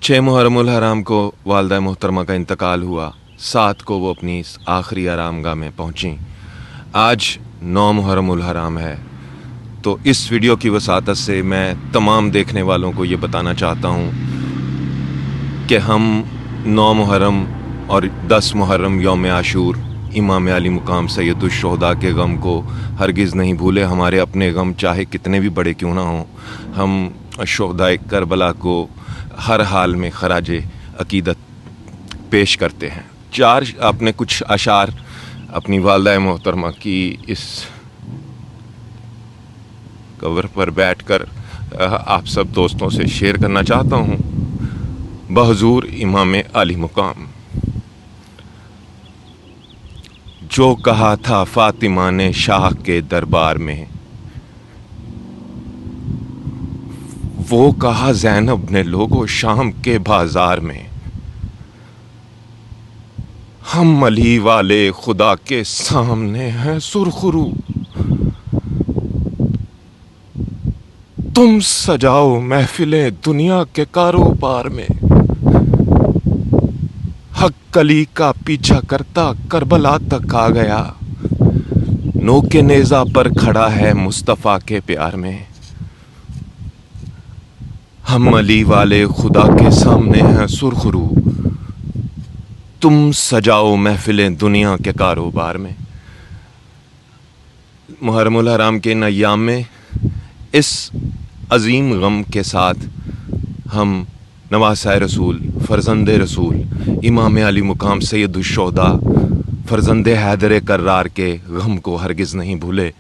6 محرم الحرام کو والدہ محترمہ کا انتقال ہوا، 7 کو وہ اپنی اس آخری آرام گاہ میں پہنچیں۔ آج 9 محرم الحرام ہے، تو اس ویڈیو کی وساطت سے میں تمام دیکھنے والوں کو یہ بتانا چاہتا ہوں کہ ہم 9 محرم اور 10 محرم یوم عاشور امام علی مقام سید الشہداء کے غم کو ہرگز نہیں بھولے۔ ہمارے اپنے غم چاہے کتنے بھی بڑے کیوں نہ ہوں، ہم شہداء کربلا کو ہر حال میں خراج عقیدت پیش کرتے ہیں۔ اپنے کچھ اشعار اپنی والدہ محترمہ کی اس کور پر بیٹھ کر آپ سب دوستوں سے شیئر کرنا چاہتا ہوں۔ بحضور امام علی مقام، جو کہا تھا فاطمہ نے شاہ کے دربار میں، وہ کہا زینب نے لوگوں شام کے بازار میں۔ ہم علی والے خدا کے سامنے ہیں سرخرو، تم سجاؤ محفلیں دنیا کے کاروبار میں۔ حق علی کا پیچھا کرتا کربلا تک آ گیا، نوک نیزہ پر کھڑا ہے مصطفیٰ کے پیار میں۔ ہم علی والے خدا کے سامنے ہیں سرخرو، تم سجاؤ محفلیں دنیا کے کاروبار میں۔ محرم الحرام کے ان ایام میں اس عظیم غم کے ساتھ ہم نواسۂ رسول، فرزند رسول، امام علی مقام سید الشہداء، فرزند حیدر کرار کے غم کو ہرگز نہیں بھولے۔